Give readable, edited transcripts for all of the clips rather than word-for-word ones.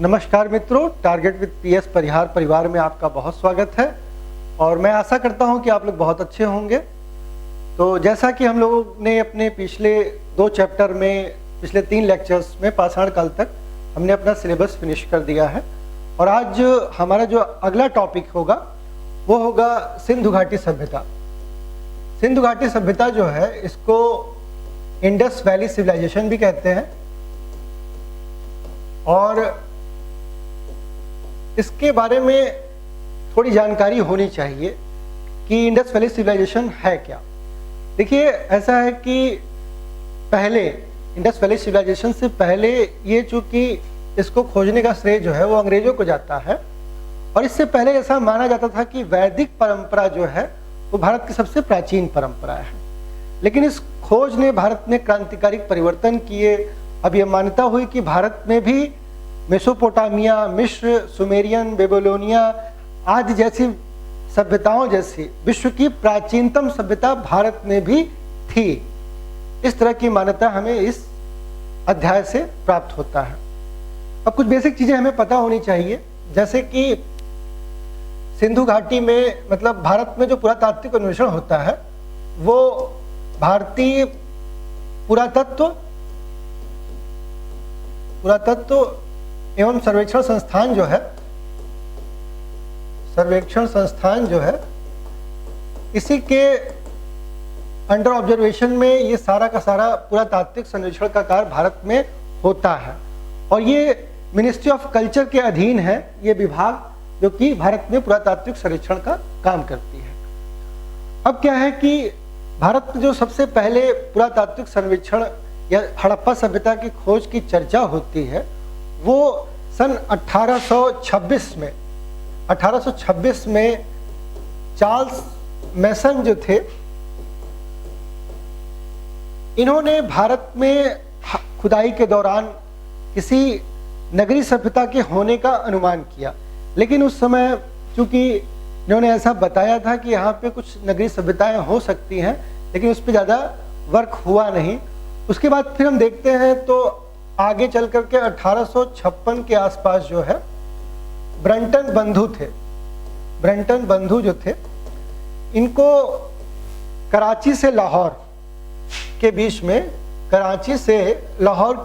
नमस्कार मित्रों, target with PS परिहार परिवार में आपका बहुत स्वागत है और मैं आशा करता हूं कि आप लोग बहुत अच्छे होंगे। तो जैसा कि हम लोगों ने अपने पिछले 2 चैप्टर में, पिछले 3 लेक्चर्स में पाषाण काल तक हमने अपना सिलेबस फिनिश कर दिया है और आज हमारा जो अगला टॉपिक होगा वो होगा सिंधु घाटी सभ्यता। सिंधु घाटी सभ्यता जो है इसको इंडस वैली सिविलाइजेशन भी कहते हैं और इसके बारे में थोड़ी जानकारी होनी चाहिए कि इंडस वैली सिविलाइजेशन है क्या। देखिए, ऐसा है कि पहले इंडस वैली सिविलाइजेशन से पहले ये चूंकि इसको खोजने का श्रेय जो है वो अंग्रेजों को जाता है और इससे पहले ऐसा माना जाता था कि वैदिक परंपरा जो है वो भारत की सबसे प्राचीन परंपरा है। लेकिन इस खोज ने भारत में क्रांतिकारी परिवर्तन किए। अब यह मान्यता हुई कि भारत में भी मेसोपोटामिया, मिस्र, सुमेरियन, बेबीलोनिया आदि जैसी सभ्यताओं जैसी विश्व की प्राचीनतम सभ्यता भारत में भी थी। इस तरह की मान्यता हमें इस अध्याय से प्राप्त होता है। अब कुछ बेसिक चीजें हमें पता होनी चाहिए, जैसे कि सिंधु घाटी में, मतलब भारत में जो पुरातात्विक अन्वेषण होता है वो भारतीय पुरातत्व एवं सर्वेक्षण संस्थान जो है इसी के अंडर ऑब्जर्वेशन में ये सारा का सारा पुरातात्विक सर्वेक्षण का कार्य भारत में होता है और ये मिनिस्ट्री ऑफ कल्चर के अधीन है ये विभाग, जो कि भारत में पुरातात्विक सर्वेक्षण का काम करती है। अब क्या है कि भारत में जो सबसे पहले पुरातात्विक सर्वेक्षण या हड़प्पा सभ्यता की खोज की चर्चा होती है वो सन 1826 में चार्ल्स मैसन जो थे, इन्होंने भारत में खुदाई के दौरान किसी नगरी सभ्यता के होने का अनुमान किया। लेकिन उस समय चूंकि इन्होंने ऐसा बताया था कि यहाँ पे कुछ नगरी सभ्यताएं हो सकती हैं, लेकिन उस पर ज़्यादा वर्क हुआ नहीं। उसके बाद फिर हम देखते हैं तो आगे चल करके 1856 के आसपास जो है ब्रंटन बंधु जो थे, इनको कराची से लाहौर के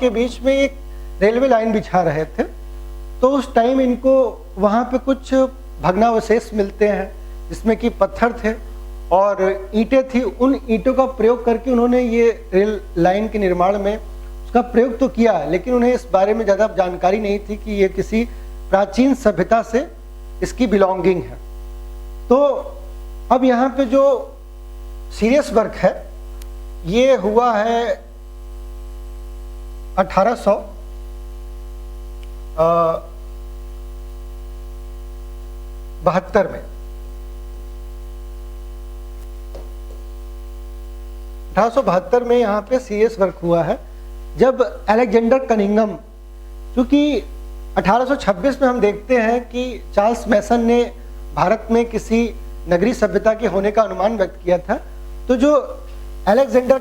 बीच में एक रेलवे लाइन बिछा रहे थे। तो उस टाइम इनको वहाँ पे कुछ भग्नावशेष मिलते हैं जिसमें कि पत्थर थे और ईंटें थी। उन ईंटों का प्रयोग करके उन्होंने ये रेल लाइन के निर्माण में उसका प्रयोग तो किया, लेकिन उन्हें इस बारे में ज़्यादा जानकारी नहीं थी कि ये किसी प्राचीन सभ्यता से इसकी बिलोंगिंग है। तो अब यहाँ पे जो सीरियस वर्क है ये हुआ है 1872 में। 1872 में यहाँ पे सीरियस वर्क हुआ है, जब अलेक्जेंडर कनिंघम, क्योंकि 1826 में हम देखते हैं कि चार्ल्स मैसन ने भारत में किसी नगरी सभ्यता के होने का अनुमान व्यक्त किया था। तो जो अलेक्जेंडर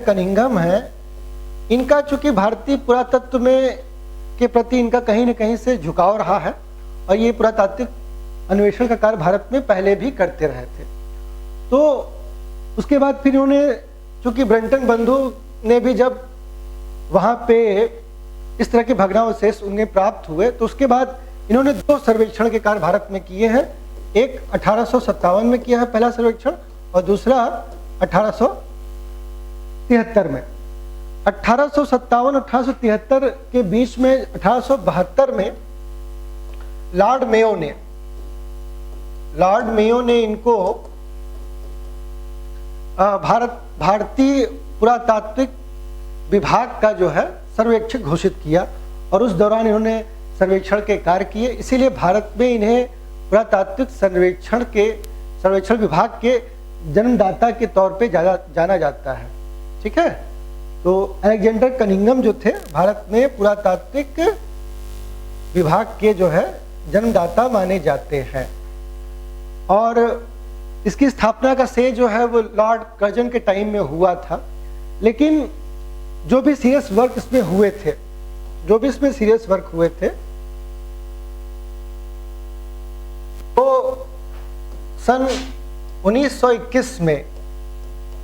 कनिंघम है, इनका चूंकि भारतीय पुरातत्व में के प्रति इनका कहीं न कहीं से झुकाव रहा है और ये पुरातात्विक अन्वेषण का कार्य भारत में पहले भी करते रहे थे। तो उसके बाद फिर इन्होंने, चूंकि ब्रंटन बंधु ने भी जब वहाँ पे इस तरह के भग्नावशेष उन्हें प्राप्त हुए, तो उसके बाद इन्होंने 2 सर्वेक्षण के कार्य भारत में किए हैं। एक 1857 में किया है पहला सर्वेक्षण और दूसरा 1873 में। 1857-1873 के बीच में 1872 में लॉर्ड मेयो ने इनको भारतीय पुरातात्विक विभाग का जो है सर्वेक्षक घोषित किया और उस दौरान इन्होंने सर्वेक्षण के कार्य किए। इसीलिए भारत में इन्हें पुरातात्विक सर्वेक्षण विभाग के जन्मदाता के तौर पे जाना जाता है। ठीक है, तो अलेक्जेंडर कनिंघम जो थे भारत में पुरातात्विक विभाग के जो है जन्मदाता माने जाते हैं और इसकी स्थापना का श्रेय जो है वो लॉर्ड कर्जन के टाइम में हुआ था। लेकिन जो भी सीरियस वर्क इसमें हुए थे, जो भी इसमें सीरियस वर्क हुए थे तो सन 1921 में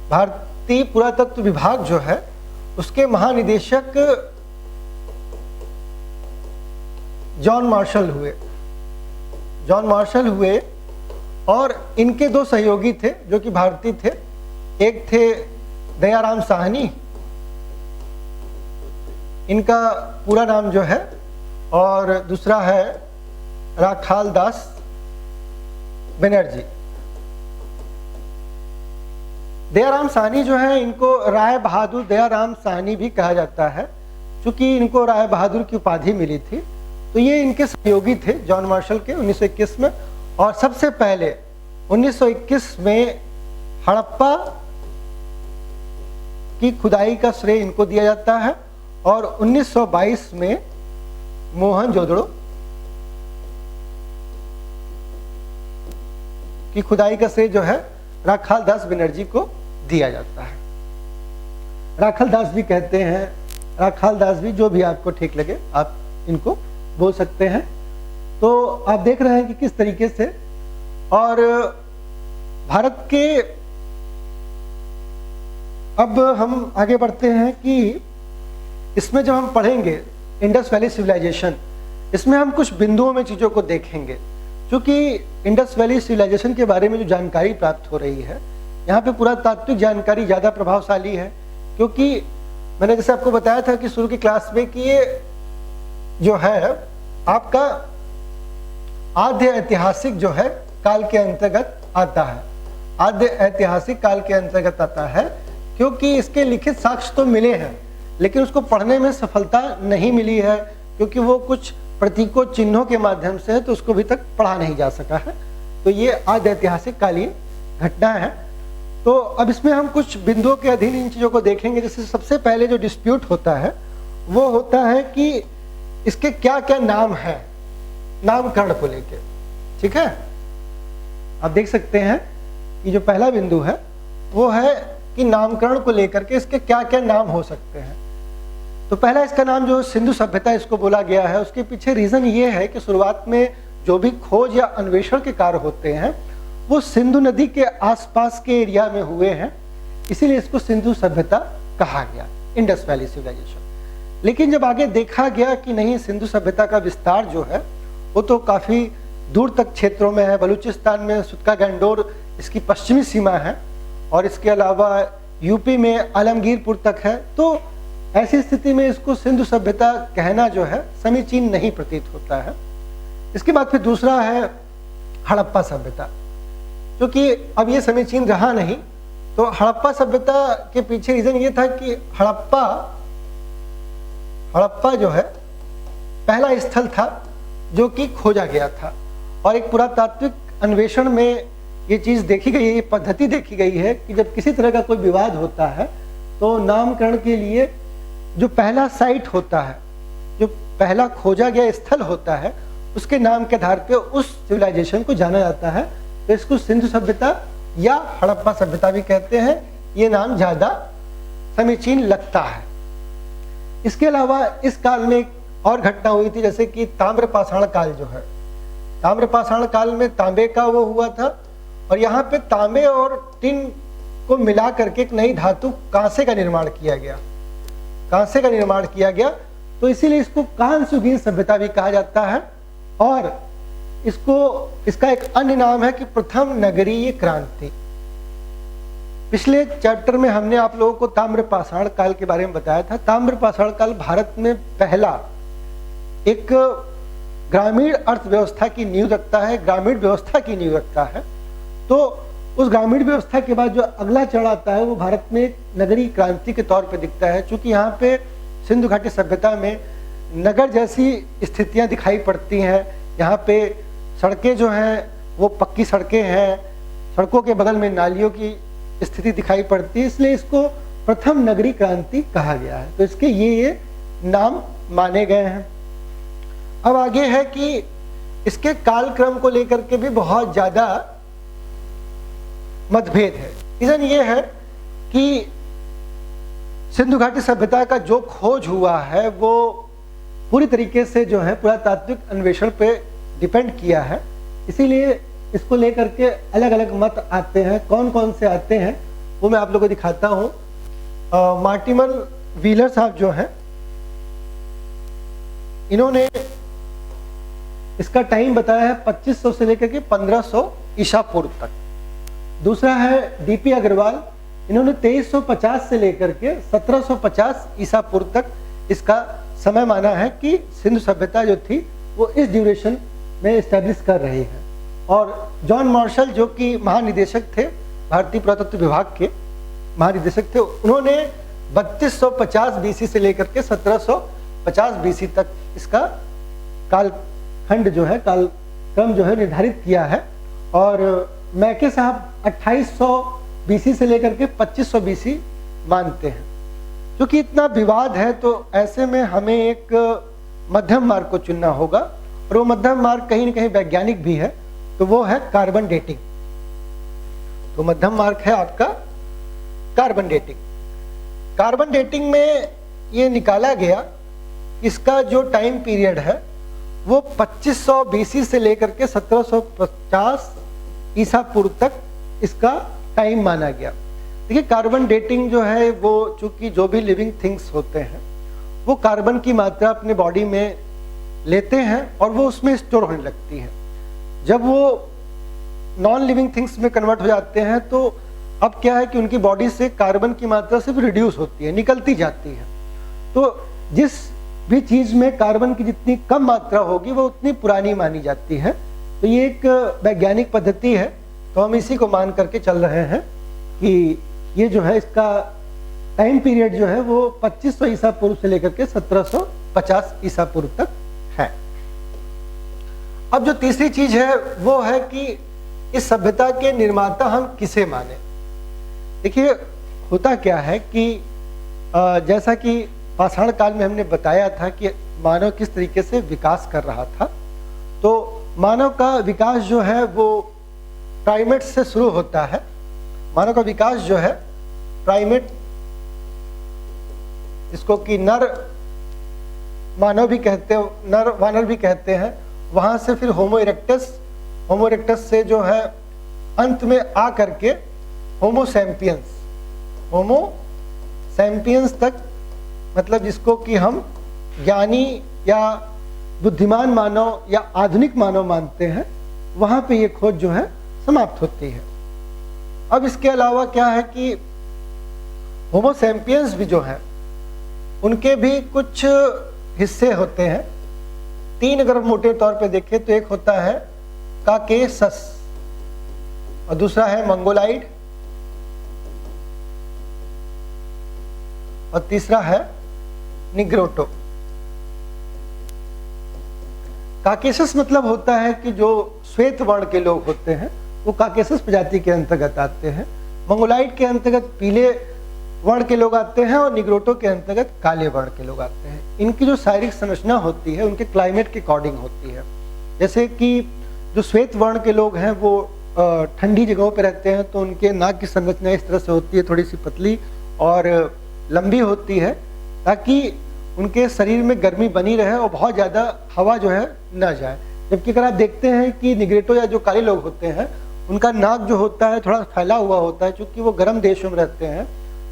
भारतीय पुरातत्व विभाग जो है उसके महानिदेशक जॉन मार्शल हुए और इनके दो सहयोगी थे जो कि भारतीय थे। एक थे दयाराम साहनी, इनका पूरा नाम जो है, और दूसरा है राखाल दास बनर्जी। दयाराम साहनी जो है इनको राय बहादुर दयाराम साहनी भी कहा जाता है, क्योंकि इनको राय बहादुर की उपाधि मिली थी। तो ये इनके सहयोगी थे जॉन मार्शल के 1921 में। और सबसे पहले 1921 में हड़प्पा की खुदाई का श्रेय इनको दिया जाता है और 1922 में मोहनजोदड़ो की खुदाई का श्रेय जो है राखाल दास बनर्जी को दिया जाता है। राखाल दास भी कहते हैं, राखाल दास भी, जो भी आपको ठीक लगे आप इनको बोल सकते हैं। तो आप देख रहे हैं कि किस तरीके से, और भारत के, अब हम आगे बढ़ते हैं कि इसमें जब हम पढ़ेंगे इंडस वैली सिविलाइजेशन, इसमें हम कुछ बिंदुओं में चीज़ों को देखेंगे। क्योंकि इंडस वैली सिविलाइजेशन के बारे में जो जानकारी प्राप्त हो रही है, यहाँ पे पुरातात्विक जानकारी ज़्यादा प्रभावशाली है। क्योंकि मैंने जैसे आपको बताया था कि शुरू की क्लास में कि ये जो है आपका आद्य ऐतिहासिक जो है काल के अंतर्गत आता है, आद्य ऐतिहासिक काल के अंतर्गत आता है। क्योंकि इसके लिखित साक्ष्य तो मिले हैं लेकिन उसको पढ़ने में सफलता नहीं मिली है, क्योंकि वो कुछ प्रतीकों चिन्हों के माध्यम से है, तो उसको अभी तक पढ़ा नहीं जा सका है। तो ये आद्य ऐतिहासिक कालीन घटना है। तो अब इसमें हम कुछ बिंदुओं के अधीन इन चीज़ों को देखेंगे। जैसे सबसे पहले जो डिस्प्यूट होता है वो होता है कि इसके क्या क्या नाम है, नामकरण को लेके। ठीक है, आप देख सकते हैं कि जो पहला बिंदु है वो है कि नामकरण को लेकर के इसके क्या क्या नाम हो सकते हैं। तो पहला इसका नाम जो सिंधु सभ्यता इसको बोला गया है, उसके पीछे रीजन ये है कि शुरुआत में जो भी खोज या अन्वेषण के कार्य होते हैं वो सिंधु नदी के आसपास के एरिया में हुए हैं, इसीलिए इसको सिंधु सभ्यता कहा गया, इंडस वैली सिविलाइजेशन। लेकिन जब आगे देखा गया कि नहीं, सिंधु सभ्यता का विस्तार जो है वो तो काफ़ी दूर तक क्षेत्रों में है। बलूचिस्तान में सुतका गंडोर इसकी पश्चिमी सीमा है, और इसके अलावा यूपी में आलमगीरपुर तक है। तो ऐसी स्थिति में इसको सिंधु सभ्यता कहना जो है समीचीन नहीं प्रतीत होता है। इसके बाद फिर दूसरा है हड़प्पा सभ्यता, क्योंकि अब ये समीचीन रहा नहीं। तो हड़प्पा सभ्यता के पीछे रीजन ये था कि हड़प्पा जो है पहला स्थल था जो कि खोजा गया था, और एक पुरातात्विक अन्वेषण में ये चीज़ देखी गई है, ये पद्धति देखी गई है कि जब किसी तरह का कोई विवाद होता है तो नामकरण के लिए जो पहला साइट होता है, जो पहला खोजा गया स्थल होता है, उसके नाम के आधार पे उस सिविलाइजेशन को जाना जाता है। तो इसको सिंधु सभ्यता या हड़प्पा सभ्यता भी कहते हैं। ये नाम ज़्यादा समीचीन लगता है। इसके अलावा इस काल में एक और घटना हुई थी, जैसे कि ताम्रपाषाण काल जो है, ताम्रपाषाण काल में तांबे का वो हुआ था, और यहाँ पे तांबे और टिन को मिला करके एक नई धातु कांसे का निर्माण किया गया, कांसे का निर्माण किया गया। तो इसीलिए इसको कांस्ययुगीन सभ्यता भी कहा जाता है। और इसका एक अन्य नाम है कि प्रथम नगरीय क्रांति। पिछले चैप्टर में हमने आप लोगों को ताम्रपाषाण काल के बारे में बताया था। ताम्रपाषाण काल भारत में पहला एक ग्रामीण अर्थव्यवस्था की नींव रखता है, ग्रामीण व्यवस्था की नींव रखता है। तो उस ग्रामीण व्यवस्था के बाद जो अगला चरण आता है वो भारत में एक नगरीय क्रांति के तौर पे दिखता है। चूंकि यहाँ पे सिंधु घाटी सभ्यता में नगर जैसी स्थितियाँ दिखाई पड़ती हैं। यहाँ पे सड़कें जो हैं वो पक्की सड़कें हैं, सड़कों के बगल में नालियों की स्थिति दिखाई पड़ती है, इसलिए इसको प्रथम नगरीय क्रांति कहा गया है। तो इसके ये नाम माने गए हैं। अब आगे है कि इसके कालक्रम को लेकर के भी बहुत ज़्यादा मतभेद है। रीजन ये है कि सिंधु घाटी सभ्यता का जो खोज हुआ है वो पूरी तरीके से जो है पुरातात्विक अन्वेषण पे डिपेंड किया है, इसीलिए इसको लेकर के अलग अलग मत आते हैं। कौन कौन से आते हैं वो मैं आप लोगों को दिखाता हूँ। मार्टिमर व्हीलर साहब जो हैं, इन्होंने इसका टाइम बताया है 2500 से लेकर के 1500 ईसा पूर्व तक। दूसरा है डीपी अग्रवाल, इन्होंने 2350 से लेकर के 1750 ईसा पूर्व तक इसका समय माना है कि सिंधु सभ्यता जो थी वो इस ड्यूरेशन में एस्टेब्लिश कर रही है। और जॉन मार्शल जो कि महानिदेशक थे, भारतीय पुरातत्व विभाग के महानिदेशक थे, उन्होंने 3250 बीसी से लेकर के 1750 बीसी तक इसका कालखंड जो है, कालक्रम जो है निर्धारित किया है। और मैके साहब 2800 बीसी से लेकर के 2500 बीसी मानते हैं। क्योंकि इतना विवाद है तो ऐसे में हमें एक मध्यम मार्ग को चुनना होगा, और वो मध्यम मार्ग कहीं न कहीं वैज्ञानिक भी है, तो वो है कार्बन डेटिंग। तो मध्यम मार्ग है आपका कार्बन डेटिंग। कार्बन डेटिंग में ये निकाला गया, इसका जो टाइम पीरियड है वो 2500 बीसी से लेकर के 1750 ईसा पूर्व तक इसका टाइम माना गया। देखिए कार्बन डेटिंग जो है वो चूंकि जो भी लिविंग थिंग्स होते हैं वो कार्बन की मात्रा अपने बॉडी में लेते हैं और वो उसमें स्टोर होने लगती है। जब वो नॉन लिविंग थिंग्स में कन्वर्ट हो जाते हैं तो अब क्या है कि उनकी बॉडी से कार्बन की मात्रा सिर्फ रिड्यूस होती है, निकलती जाती है। तो जिस भी चीज में कार्बन की जितनी कम मात्रा होगी वो उतनी पुरानी मानी जाती है। तो ये एक वैज्ञानिक पद्धति है, तो हम इसी को मान करके चल रहे हैं कि ये जो है इसका टाइम पीरियड जो है वो 2500 ईसा पूर्व से लेकर के 1750 ईसा पूर्व तक है। अब जो तीसरी चीज है वो है कि इस सभ्यता के निर्माता हम किसे माने। देखिए होता क्या है कि जैसा कि पाषाण काल में हमने बताया था कि मानव किस तरीके से विकास कर रहा था, तो मानव का विकास जो है वो प्राइमेट से शुरू होता है। मानव का विकास जो है प्राइमेट, इसको कि नर मानव भी कहते हैं, नर वानर भी कहते हैं, वहां से फिर होमो इरेक्टस, होमो इरेक्टस से जो है अंत में आ करके होमो सैम्पियंस, होमो सैम्पियंस तक, मतलब जिसको कि हम ज्ञानी या बुद्धिमान मानव या आधुनिक मानव मानते हैं, वहां पे ये खोज जो है समाप्त होती है। अब इसके अलावा क्या है कि होमो सैम्पियंस भी जो है उनके भी कुछ हिस्से होते हैं। तीन अगर मोटे तौर पे देखें तो एक होता है काकेसस, और दूसरा है मंगोलाइड, और तीसरा है निग्रोटो। काकेसस मतलब होता है कि जो श्वेत वर्ण के लोग होते हैं वो काकेसस प्रजाति के अंतर्गत आते हैं। मंगोलाइड के अंतर्गत पीले वर्ण के लोग आते हैं और निग्रोटो के अंतर्गत काले वर्ण के लोग आते हैं। इनकी जो शारीरिक संरचना होती है उनके क्लाइमेट के अकॉर्डिंग होती है। जैसे कि जो श्वेत वर्ण के लोग हैं वो ठंडी जगहों पर रहते हैं, तो उनके नाक की संरचना इस तरह से होती है, थोड़ी सी पतली और लंबी होती है, ताकि उनके शरीर में गर्मी बनी रहे और बहुत ज़्यादा हवा जो है न जाए। जबकि अगर आप देखते हैं कि निग्रेटो या जो काले लोग होते हैं उनका नाक जो होता है थोड़ा फैला हुआ होता है, क्योंकि वो गर्म देशों में रहते हैं,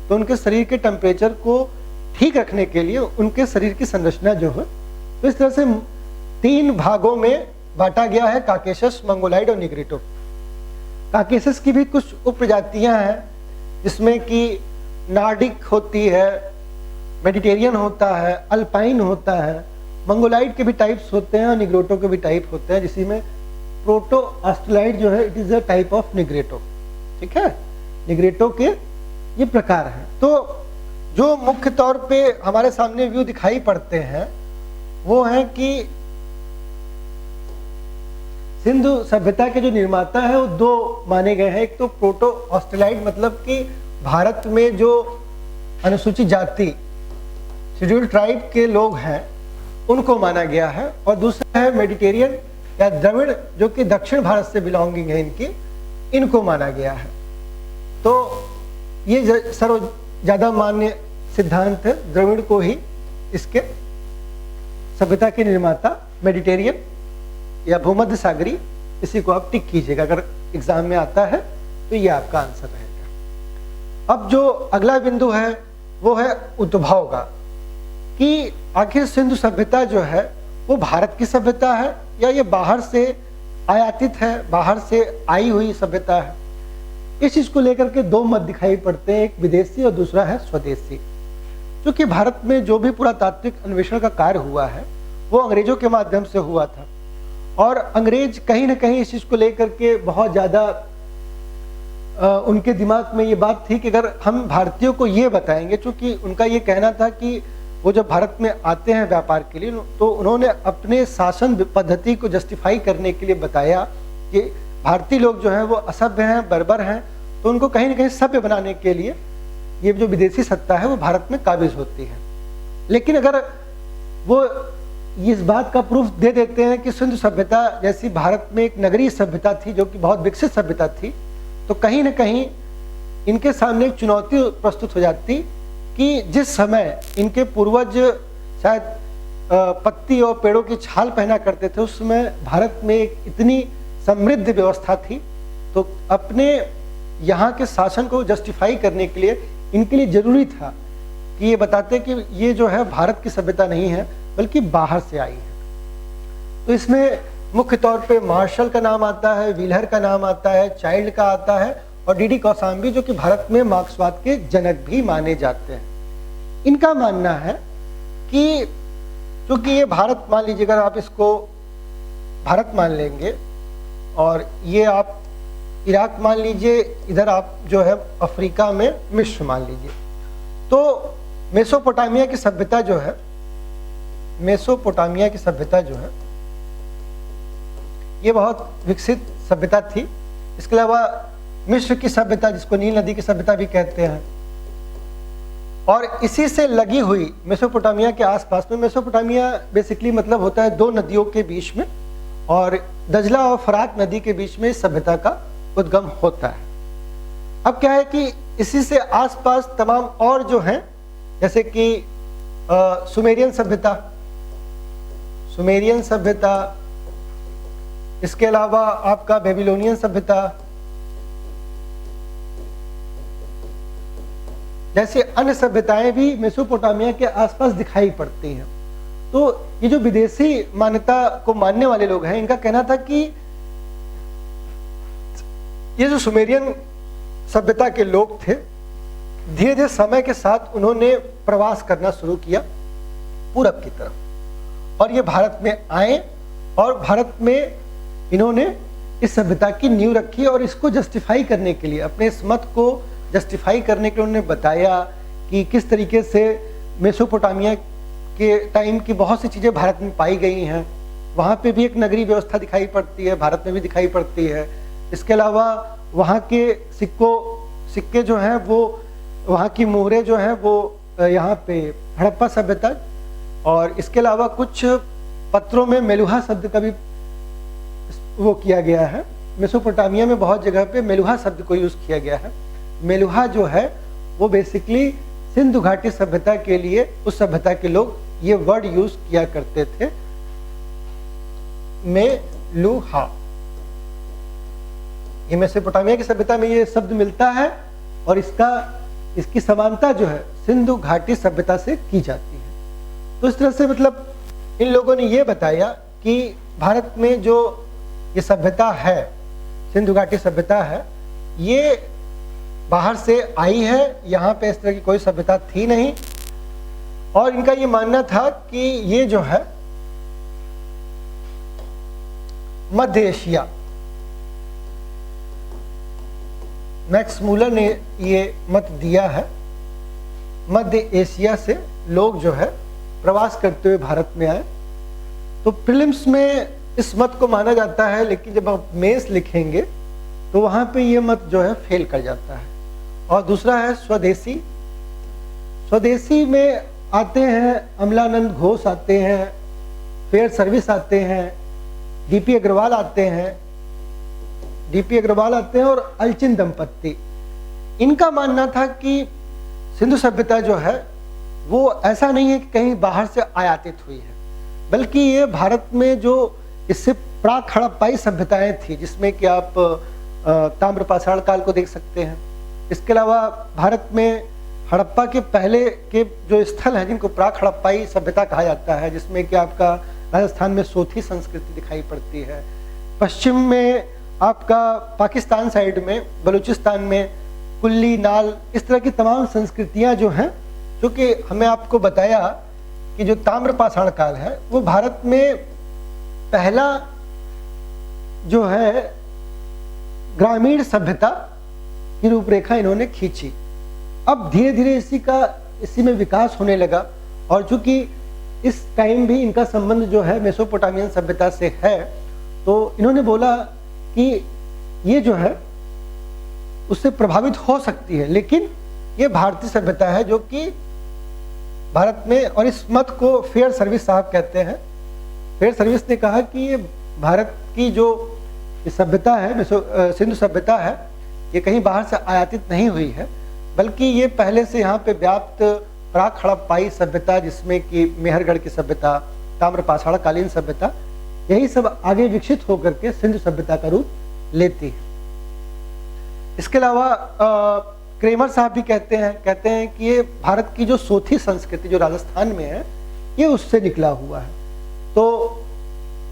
तो उनके शरीर के टेम्परेचर को ठीक रखने के लिए उनके शरीर की संरचना जो है तो इस तरह से तीन भागों में बांटा गया है, काकेशस, मंगोलाइड और निग्रेटो। काकेशस की भी कुछ उपप्रजातियां हैं जिसमें कि नार्डिक होती है, मेडिटेरियन होता है, अल्पाइन होता है, मंगोलाइड के भी टाइप्स होते हैं और निग्रोटो के भी टाइप होते हैं, जिसी में प्रोटो ऑस्ट्रेलाइड जो है it is a type of Negrito. ठीक है, निग्रेटो के ये प्रकार हैं। तो जो मुख्य तौर पे हमारे सामने व्यू दिखाई पड़ते हैं वो है कि सिंधु सभ्यता के जो निर्माता है वो दो माने गए हैं। एक तो प्रोटो ऑस्ट्रेलाइड, मतलब कि भारत में जो अनुसूचित जाति शेड्यूल्ड ट्राइब के लोग हैं उनको माना गया है, और दूसरा है मेडिटेरियन या द्रविड़ जो कि दक्षिण भारत से बिलोंगिंग है इनकी, इनको माना गया है। तो ये सर्व ज्यादा मान्य सिद्धांत है, द्रविड़ को ही इसके सभ्यता के निर्माता मेडिटेरियन या भूमध्य सागरी, इसी को आप टिक कीजिएगा, अगर एग्जाम में आता है तो ये आपका आंसर रहेगा। अब जो अगला बिंदु है वो है उद्भव का, कि आखिर सिंधु सभ्यता जो है वो भारत की सभ्यता है या ये बाहर से आयातित है, बाहर से आई हुई सभ्यता है। इस चीज को लेकर के दो मत दिखाई पड़ते हैं, एक विदेशी और दूसरा है स्वदेशी। क्योंकि भारत में जो भी पुरातात्विक अन्वेषण का कार्य हुआ है वो अंग्रेजों के माध्यम से हुआ था, और अंग्रेज कहीं ना कहीं इस चीज को लेकर के बहुत ज्यादा उनके दिमाग में ये बात थी कि अगर हम भारतीयों को ये बताएंगे, क्योंकि उनका ये कहना था कि वो जब भारत में आते हैं व्यापार के लिए तो उन्होंने अपने शासन पद्धति को जस्टिफाई करने के लिए बताया कि भारतीय लोग जो हैं वो असभ्य हैं, बर्बर हैं, तो उनको कहीं ना कहीं सभ्य बनाने के लिए ये जो विदेशी सत्ता है वो भारत में काबिज होती है। लेकिन अगर वो इस बात का प्रूफ दे देते हैं कि सिंधु सभ्यता जैसी भारत में एक नगरीय सभ्यता थी जो कि बहुत विकसित सभ्यता थी, तो कहीं ना कहीं इनके सामने एक चुनौती प्रस्तुत हो जाती कि जिस समय इनके पूर्वज शायद पत्ती और पेड़ों की छाल पहना करते थे, उस समय भारत में एक इतनी समृद्ध व्यवस्था थी, तो अपने यहाँ के शासन को जस्टिफाई करने के लिए इनके लिए जरूरी था कि ये बताते कि ये जो है भारत की सभ्यता नहीं है बल्कि बाहर से आई है। तो इसमें मुख्य तौर पे मार्शल का नाम आता है, व्हीलर का नाम आता है, चाइल्ड का आता है, और डीडी कौशाम्बी जो कि भारत में मार्क्सवाद के जनक भी माने जाते हैं। इनका मानना है कि क्योंकि ये भारत, मान लीजिए अगर आप इसको भारत मान लेंगे और ये आप इराक मान लीजिए, इधर आप जो है अफ्रीका में मिस्र मान लीजिए, तो मेसोपोटामिया की सभ्यता जो है, मेसोपोटामिया की सभ्यता जो है ये बहुत विकसित सभ्यता थी। इसके अलावा मिस्र की सभ्यता जिसको नील नदी की सभ्यता भी कहते हैं, और इसी से लगी हुई मेसोपोटामिया के आसपास में, मेसोपोटामिया बेसिकली मतलब होता है दो नदियों के बीच में, और दजला और फरात नदी के बीच में इस सभ्यता का उद्गम होता है। अब क्या है कि इसी से आसपास तमाम और जो हैं, जैसे कि सुमेरियन सभ्यता, सुमेरियन सभ्यता, इसके अलावा आपका बेबीलोनियन सभ्यता, जैसे अन्य सभ्यताएं भी मेसोपोटामिया के आसपास दिखाई पड़ती हैं। तो ये जो विदेशी मान्यता को मानने वाले लोग हैं, इनका कहना था कि ये जो सुमेरियन सभ्यता के लोग थे, धीरे धीरे समय के साथ उन्होंने प्रवास करना शुरू किया पूरब की तरफ, और ये भारत में आए और भारत में इन्होंने इस सभ्यता की नींव रखी, और इसको जस्टिफाई करने के लिए, अपने इस मत को जस्टिफाई करने के लिए उन्होंने बताया कि किस तरीके से मेसोपोटामिया के टाइम की बहुत सी चीज़ें भारत में पाई गई हैं। वहाँ पे भी एक नगरीय व्यवस्था दिखाई पड़ती है, भारत में भी दिखाई पड़ती है। इसके अलावा वहाँ के सिक्के जो हैं वो, वहाँ की मोहरें जो हैं वो यहाँ पे हड़प्पा सभ्यता, और इसके अलावा कुछ पत्रों में मेलुहा शब्द का भी वो किया गया है। मेसोपोटामिया में बहुत जगह पे मेलुहा शब्द को यूज किया गया है। मेलुहा जो है वो बेसिकली सिंधु घाटी सभ्यता के लिए, उस सभ्यता के लोग ये वर्ड यूज किया करते थे, मेलुहा। ये मेसोपोटामिया की सभ्यता में ये शब्द मिलता है, और इसकी समानता जो है सिंधु घाटी सभ्यता से की जाती है। तो इस तरह से मतलब इन लोगों ने ये बताया कि भारत में जो ये सभ्यता है, सिंधु घाटी सभ्यता है, ये बाहर से आई है, यहाँ पे इस तरह की कोई सभ्यता थी नहीं। और इनका ये मानना था कि ये जो है मध्य एशिया, मैक्स मूलर ने ये मत दिया है, मध्य एशिया से लोग जो है प्रवास करते हुए भारत में आए। तो प्रीलिम्स में इस मत को माना जाता है, लेकिन जब आप मेंस लिखेंगे तो वहाँ पे ये मत जो है फेल कर जाता है। और दूसरा है स्वदेशी। स्वदेशी में आते हैं अमलानंद घोष आते हैं, फेयर सर्विस आते हैं, डीपी अग्रवाल आते हैं, और अलचिन दंपत्ति। इनका मानना था कि सिंधु सभ्यता जो है वो ऐसा नहीं है कि कहीं बाहर से आयातित हुई है, बल्कि ये भारत में जो इससे प्राक हड़प्पाई सभ्यताएं थी, जिसमें कि आप ताम्र पाषाण काल को देख सकते हैं। इसके अलावा भारत में हड़प्पा के पहले के जो स्थल हैं जिनको प्राक हड़प्पाई सभ्यता कहा जाता है, जिसमें कि आपका राजस्थान में सोथी संस्कृति दिखाई पड़ती है, पश्चिम में आपका पाकिस्तान साइड में बलूचिस्तान में कुल्ली, नाल, इस तरह की तमाम संस्कृतियां जो हैं, जो कि हमें आपको बताया कि जो ताम्र पाषाण काल है वो भारत में पहला जो है ग्रामीण सभ्यता की रूपरेखा इन्होंने खींची। अब धीरे धीरे इसी में विकास होने लगा, और चूंकि इस टाइम भी इनका संबंध जो है मेसोपोटामियन सभ्यता से है, तो इन्होंने बोला कि ये जो है उससे प्रभावित हो सकती है, लेकिन ये भारतीय सभ्यता है जो कि भारत में, और इस मत को फेयर सर्विस साहब कहते हैं। फेयर सर्विस ने कहा कि ये भारत की जो सभ्यता है, सिंधु सभ्यता है, ये कहीं बाहर से आयातित नहीं हुई है, बल्कि ये पहले से यहाँ पे व्याप्त प्राक हड़प्पाई सभ्यता, जिसमें कि मेहरगढ़ की सभ्यता, ताम्र पाषाण कालीन सभ्यता, यही सब आगे विकसित होकर के सिंधु सभ्यता का रूप लेती है। इसके अलावा क्रेमर साहब भी कहते हैं कि ये भारत की जो सोथी संस्कृति जो राजस्थान में है, ये उससे निकला हुआ है। तो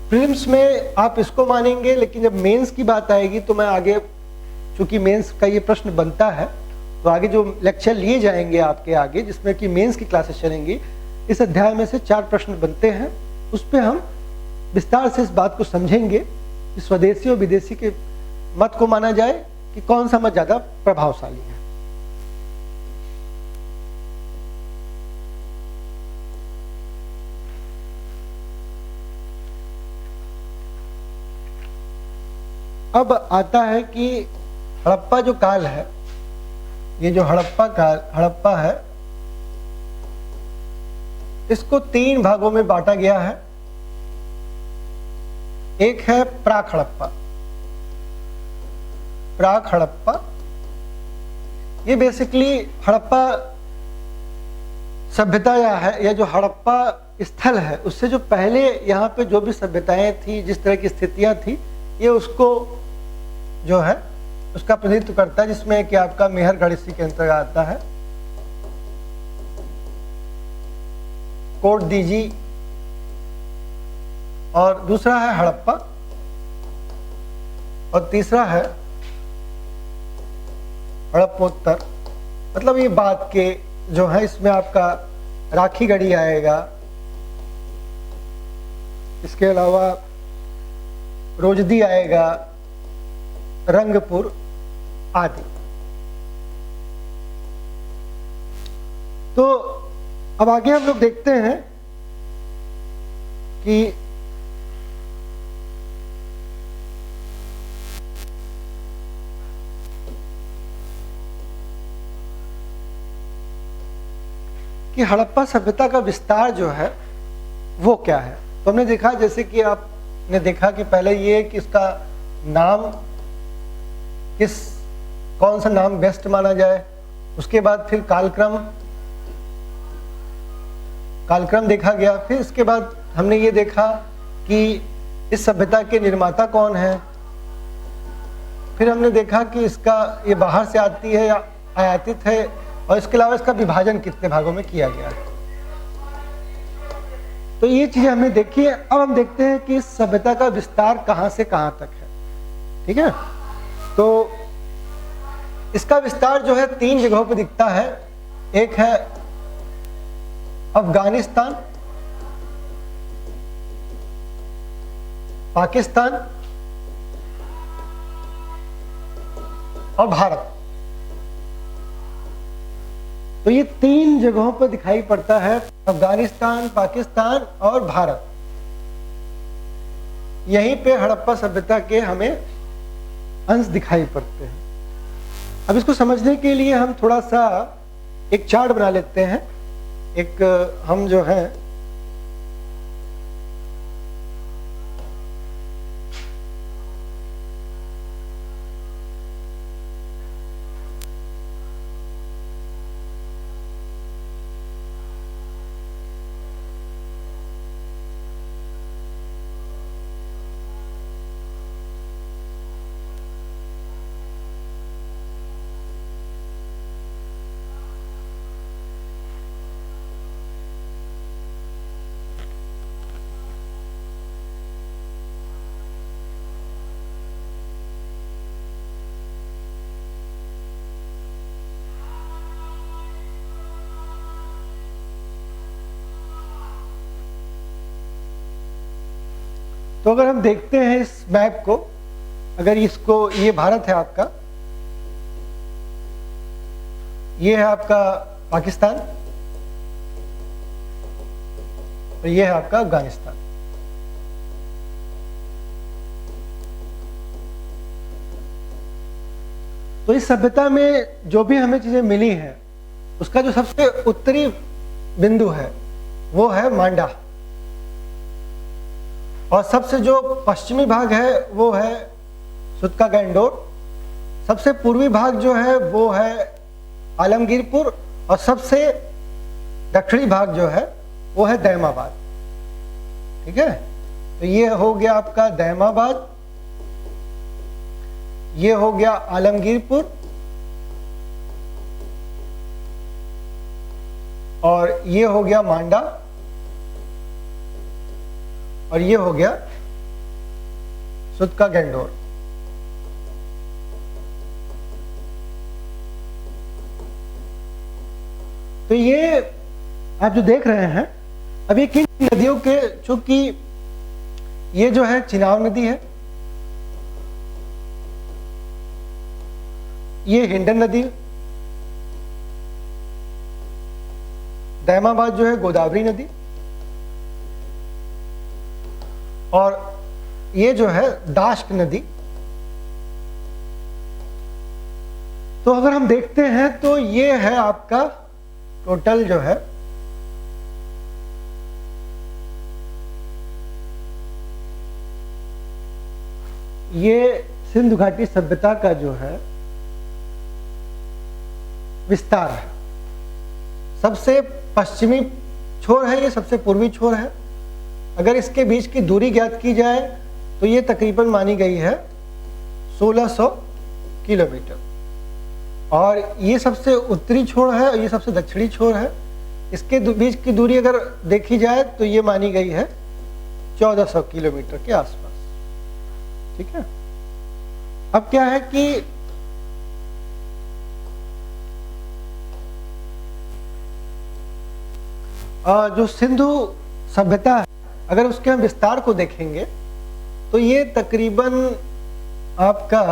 प्रीलिम्स में आप इसको मानेंगे, लेकिन जब मेंस की बात आएगी तो मैं आगे, चूंकि मेंस का ये प्रश्न बनता है, तो आगे जो लेक्चर लिए जाएंगे आपके आगे, जिसमें कि मेंस की क्लासेस चलेंगी, इस अध्याय में से 4 प्रश्न बनते हैं, उस पर हम विस्तार से इस बात को समझेंगे कि स्वदेशी और विदेशी के मत को माना जाए कि कौन सा मत ज्यादा प्रभावशाली है। अब आता है कि हड़प्पा जो काल है, ये जो हड़प्पा है, इसको 3 भागों में बांटा गया है। एक है प्राक हड़प्पा। प्राक हड़प्पा ये बेसिकली हड़प्पा सभ्यता या जो हड़प्पा स्थल है, उससे जो पहले यहाँ पे जो भी सभ्यताएं थी, जिस तरह की स्थितियां थी, ये उसको जो है उसका प्रतिनिधित्व करता है, जिसमें कि आपका मेहरगढ़ इसी के अंतर्गत आता है, कोट दीजी, और दूसरा है हड़प्पा, और तीसरा है हड़प्पोत्तर। मतलब ये बात के जो है, इसमें आपका राखी गढ़ी आएगा, इसके अलावा रोजदी आएगा, रंगपुर आदि। तो अब आगे हम लोग देखते हैं कि हड़प्पा सभ्यता का विस्तार जो है वो क्या है। तो हमने देखा, जैसे कि आपने देखा कि पहले ये कि इसका नाम कौन सा नाम बेस्ट माना जाए, उसके बाद फिर कालक्रम देखा गया, फिर इसके बाद हमने ये देखा कि इस सभ्यता के निर्माता कौन है, फिर हमने देखा कि ये बाहर से आती है या आयातित है, और इसके अलावा इसका विभाजन कितने भागों में किया गया है। तो ये चीजें हमने देखी है। अब हम देखते हैं कि इस सभ्यता का विस्तार कहां से कहां तक है। ठीक है, तो इसका विस्तार जो है 3 जगहों पर दिखता है। एक है अफगानिस्तान, पाकिस्तान और भारत। तो ये 3 जगहों पर दिखाई पड़ता है, अफगानिस्तान, पाकिस्तान और भारत। यहीं पे हड़प्पा सभ्यता के हमें अंश दिखाई पड़ते हैं। अब इसको समझने के लिए हम थोड़ा सा एक चार्ट बना लेते हैं। एक हम जो है तो अगर हम देखते हैं इस मैप को, अगर इसको, ये भारत है आपका, ये है आपका पाकिस्तान और ये है आपका अफगानिस्तान। तो इस सभ्यता में जो भी हमें चीजें मिली हैं, उसका जो सबसे उत्तरी बिंदु है वो है मांडा, और सबसे जो पश्चिमी भाग है वो है सुत्का गैंडोर, सबसे पूर्वी भाग जो है वो है आलमगीरपुर, और सबसे दक्षिणी भाग जो है वो है दैमाबाद। ठीक है, तो ये हो गया आपका दैमाबाद, ये हो गया आलमगीरपुर, और ये हो गया मांडा, और ये हो गया सुत्का गैंडोर। तो ये आप जो देख रहे हैं, अब ये किन नदियों के, चूंकि ये जो है चिनाब नदी है, ये हिंडन नदी, दैमाबाद जो है गोदावरी नदी, और ये जो है दाश्क नदी। तो अगर हम देखते हैं तो ये है आपका टोटल जो है ये सिंधु घाटी सभ्यता का जो है विस्तार है। सबसे पश्चिमी छोर है ये, सबसे पूर्वी छोर है। अगर इसके बीच की दूरी ज्ञात की जाए तो ये तकरीबन मानी गई है 1600 किलोमीटर, और ये सबसे उत्तरी छोर है और ये सबसे दक्षिणी छोर है। इसके बीच की दूरी अगर देखी जाए तो ये मानी गई है 1400 किलोमीटर के आसपास। ठीक है, अब क्या है कि जो सिंधु सभ्यता है, अगर उसके हम विस्तार को देखेंगे तो ये तकरीबन आपका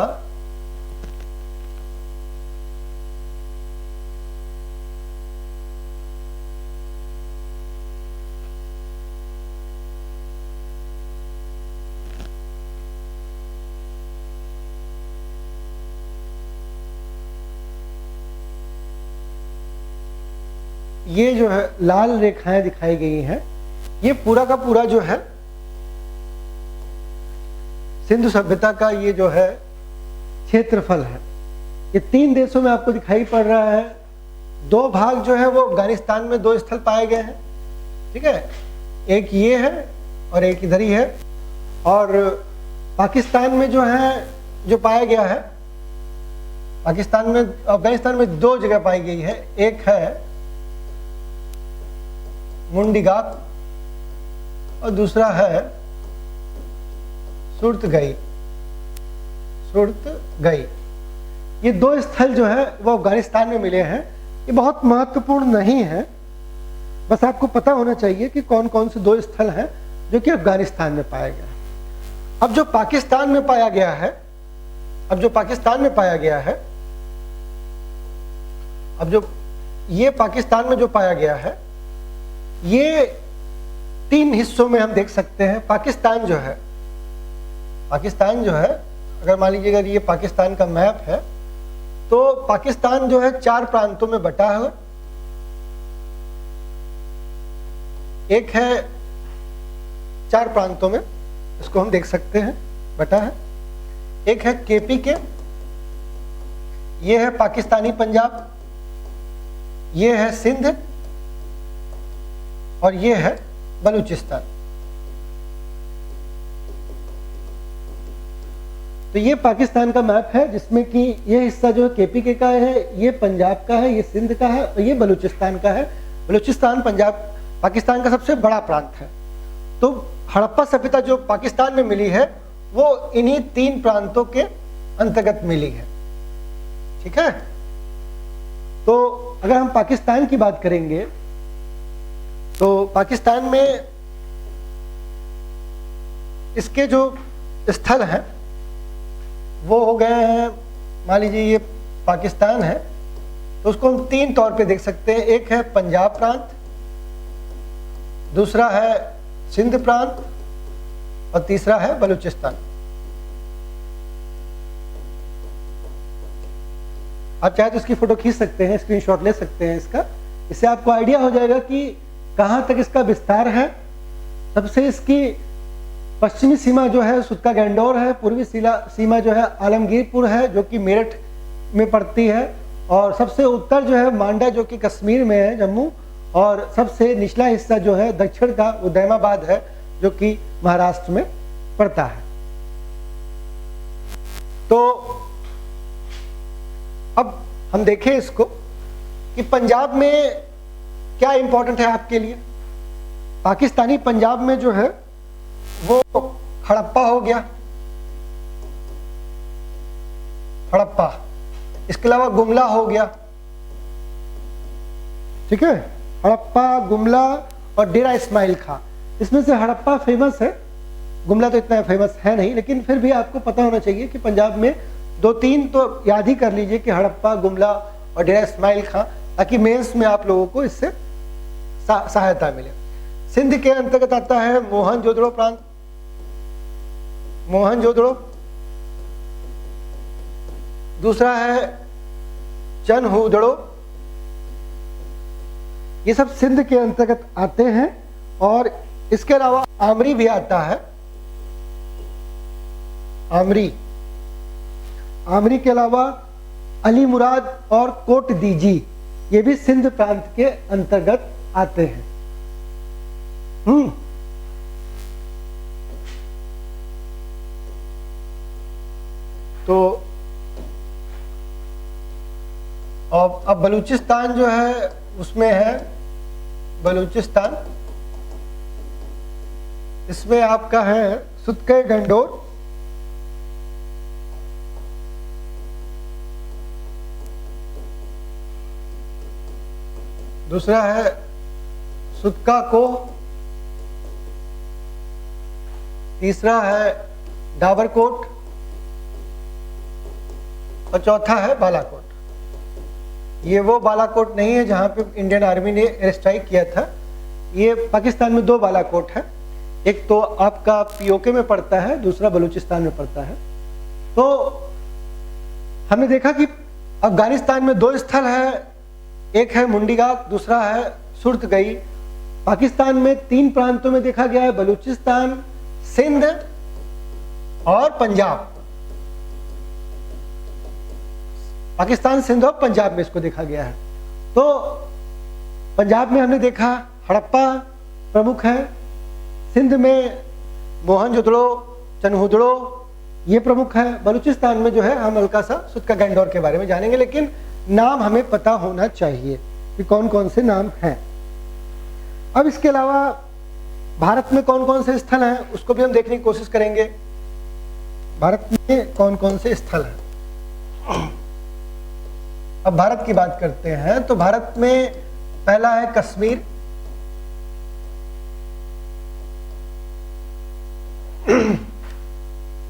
ये जो है लाल रेखाएं दिखाई गई हैं, ये पूरा का पूरा जो है सिंधु सभ्यता का ये जो है क्षेत्रफल है। ये 3 देशों में आपको दिखाई पड़ रहा है। 2 भाग जो है वो अफगानिस्तान में 2 स्थल पाए गए हैं। ठीक है, एक ये है और एक इधर ही है। और पाकिस्तान में जो है, जो पाया गया है, पाकिस्तान में, अफगानिस्तान में 2 जगह पाई गई है। एक है मुंडिगाक और दूसरा है सुर्तगई। ये 2 स्थल जो है वो अफगानिस्तान में मिले हैं। ये बहुत महत्वपूर्ण नहीं है, बस आपको पता होना चाहिए कि कौन कौन से 2 स्थल हैं जो कि अफगानिस्तान में पाया गया है। अब जो पाकिस्तान में पाया गया है, अब जो पाकिस्तान में पाया गया है, ये 3 हिस्सों में हम देख सकते हैं। पाकिस्तान जो है, अगर मान लीजिए अगर ये पाकिस्तान का मैप है, तो पाकिस्तान जो है 4 प्रांतों में बटा है। एक है 4 प्रांतों में, इसको हम देख सकते हैं बटा है। एक है KPK, ये है पाकिस्तानी पंजाब, ये है सिंध, और ये है बलूचिस्तान। तो ये पाकिस्तान का मैप है, जिसमें कि ये हिस्सा जो है KPK का है, ये पंजाब का है, ये सिंध का है, और ये बलूचिस्तान का है। बलूचिस्तान पंजाब पाकिस्तान का सबसे बड़ा प्रांत है। तो हड़प्पा सभ्यता जो पाकिस्तान में मिली है वो इन्हीं 3 प्रांतों के अंतर्गत मिली है। ठीक है, तो अगर हम पाकिस्तान की बात करेंगे तो पाकिस्तान में इसके जो स्थल हैं वो हो गए हैं, मान लीजिए ये पाकिस्तान है, तो उसको हम 3 तौर पे देख सकते हैं। एक है पंजाब प्रांत, दूसरा है सिंध प्रांत और तीसरा है बलूचिस्तान। आप चाहे तो इसकी फोटो खींच सकते हैं, स्क्रीनशॉट ले सकते हैं इसका, इससे आपको आइडिया हो जाएगा कि कहाँ तक इसका विस्तार है। सबसे इसकी पश्चिमी सीमा जो है सुतका गैंडोर है, पूर्वी सीमा जो है आलमगीरपुर है जो कि मेरठ में पड़ती है, और सबसे उत्तर जो है मांडा जो कि कश्मीर में है, जम्मू, और सबसे निचला हिस्सा जो है दक्षिण का वो दैमाबाद है जो कि महाराष्ट्र में पड़ता है। तो अब हम देखें इसको कि पंजाब में क्या इंपॉर्टेंट है आपके लिए। पाकिस्तानी पंजाब में जो है वो हड़प्पा हो गया, हड़प्पा, इसके अलावा गुमला हो गया, ठीक है, हड़प्पा, गुमला और डेरा इस्माइल खां। इसमें से हड़प्पा फेमस है, गुमला तो इतना फेमस है नहीं, लेकिन फिर भी आपको पता होना चाहिए कि पंजाब में 2-3 तो याद ही कर लीजिए कि हड़प्पा, गुमला और डेरा इस्माइल खां, ताकि मेंस में आप लोगों को इससे सहायता मिले। सिंध के अंतर्गत आता है मोहनजोदड़ो प्रांत, मोहनजोदड़ो, दूसरा है चनहूदड़ो, ये सब सिंध के अंतर्गत आते हैं। और इसके अलावा आमरी भी आता है, आमरी, आमरी के अलावा अली मुराद और कोट दीजी, ये भी सिंध प्रांत के अंतर्गत आते हैं। तो अब बलूचिस्तान जो है उसमें है बलूचिस्तान, इसमें आपका है सुतके गंडोर, दूसरा है सुतका को, तीसरा है डाबरकोट और चौथा है बालाकोट। ये वो बालाकोट नहीं है जहां पे इंडियन आर्मी ने एयर स्ट्राइक किया था, ये पाकिस्तान में 2 बालाकोट है, एक तो आपका पीओके में पड़ता है, दूसरा बलूचिस्तान में पड़ता है। तो हमने देखा कि अफगानिस्तान में 2 स्थल है, एक है मुंडीगाग, दूसरा है सुर्तगई। पाकिस्तान में 3 प्रांतों में देखा गया है, बलूचिस्तान, सिंध और पंजाब। पाकिस्तान, सिंध और पंजाब में इसको देखा गया है। तो पंजाब में हमने देखा हड़प्पा प्रमुख है, सिंध में मोहनजोदड़ो, चनहूदड़ो ये प्रमुख है, बलूचिस्तान में जो है हम हल्का सा सुतका गैंडोर के बारे में जानेंगे, लेकिन नाम हमें पता होना चाहिए कि कौन कौन से नाम हैं। अब इसके अलावा भारत में कौन कौन से स्थल हैं उसको भी हम देखने की कोशिश करेंगे। भारत में कौन कौन से स्थल हैं। अब भारत की बात करते हैं तो भारत में पहला है कश्मीर,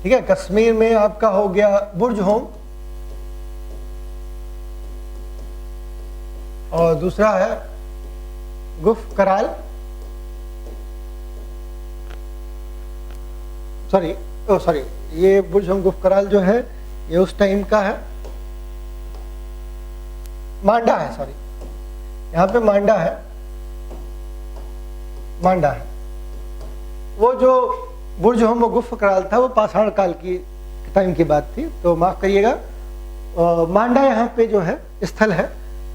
ठीक है, कश्मीर में आपका हो गया बुर्ज होम, और दूसरा है गुफ कराल, सॉरी ये बुर्ज होम गुफ कराल जो है ये उस टाइम का है, मांडा है, सॉरी यहाँ पे मांडा है, मांडा है। वो जो बुर्ज होम गुफ कराल था वो पाषाण काल की टाइम की बात थी, तो माफ करिएगा। मांडा यहाँ पे जो है स्थल है।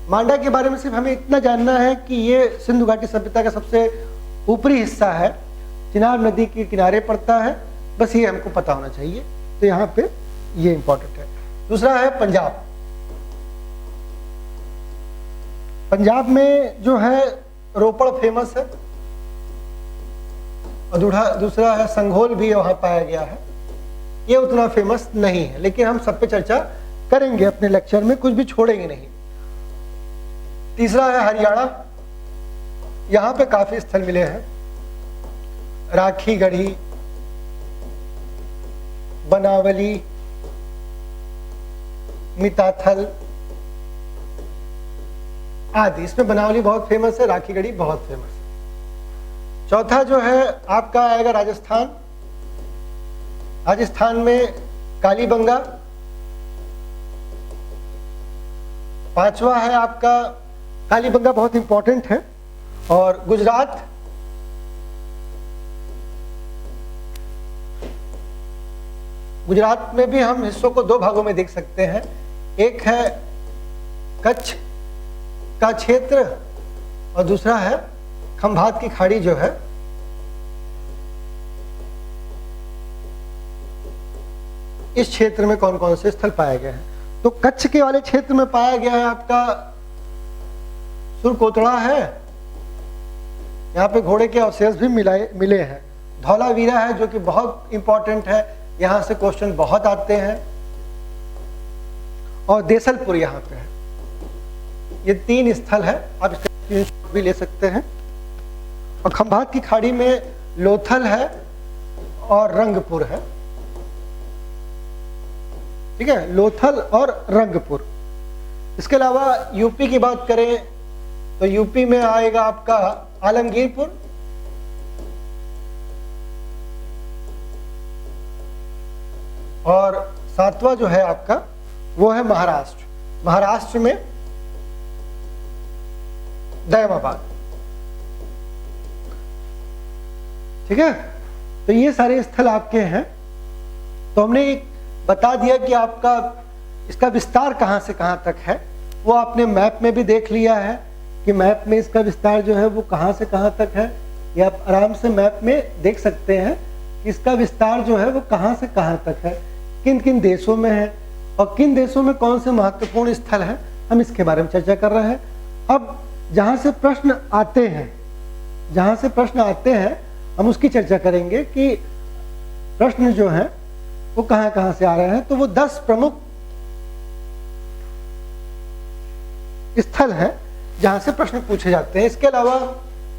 मांडा के बारे में सिर्फ हमें इतना जानना है कि ये सिंधु घाटी सभ्यता का सबसे ऊपरी हिस्सा है, चिनाब नदी के किनारे पड़ता है, बस ये हमको पता होना चाहिए। तो यहाँ पे ये इंपॉर्टेंट है। दूसरा है पंजाब। पंजाब में जो है रोपड़ फेमस है, और दूसरा है संघोल भी वहां पाया गया है, ये उतना फेमस नहीं है, लेकिन हम सब पे चर्चा करेंगे अपने लेक्चर में, कुछ भी छोड़ेंगे नहीं। तीसरा है हरियाणा, यहाँ पे काफी स्थल मिले हैं, राखी गढ़ी, बनावली, मिताथल आदि। इसमें बनावली बहुत फेमस है, राखीगढ़ी बहुत फेमस है। चौथा जो है आपका आएगा राजस्थान। राजस्थान में कालीबंगा। पांचवा है आपका कालीबंगा, बहुत इंपॉर्टेंट है। और गुजरात, गुजरात में भी हम हिस्सों को दो भागों में देख सकते हैं। एक है कच्छ का क्षेत्र और दूसरा है खंभात की खाड़ी जो है। इस क्षेत्र में कौन कौन से स्थल पाए गए हैं? तो कच्छ के वाले क्षेत्र में पाया गया है आपका सुरकोतड़ा है, यहाँ पे घोड़े के अवशेष भी मिले हैं। धौलावीरा है जो कि बहुत इंपॉर्टेंट है, यहां से क्वेश्चन बहुत आते हैं। और देसलपुर यहाँ पे है। ये तीन स्थल है, आप इसका स्क्रीनशॉट भी ले सकते हैं। और खंभात की खाड़ी में लोथल है और रंगपुर है। ठीक है, लोथल और रंगपुर। इसके अलावा यूपी की बात करें तो यूपी में आएगा आपका आलमगीरपुर, और सातवां जो है आपका वो है महाराष्ट्र। महाराष्ट्र में दयामाबाद। ठीक है, तो ये सारे स्थल आपके हैं। तो हमने बता दिया कि आपका इसका विस्तार कहां से कहां तक है। वो आपने मैप में भी देख लिया है कि मैप में इसका विस्तार जो है वो कहां से कहां तक है। ये आप आराम से मैप में देख सकते हैं कि इसका विस्तार जो है वो कहां से कहां तक है, किन किन देशों में है और किन देशों में कौन से महत्वपूर्ण स्थल हैं, हम इसके बारे में चर्चा कर रहे हैं। अब जहां से प्रश्न आते हैं हम उसकी चर्चा करेंगे कि प्रश्न जो है वो कहां कहां से आ रहे हैं। तो वो 10 प्रमुख स्थल हैं जहां से प्रश्न पूछे जाते हैं। इसके अलावा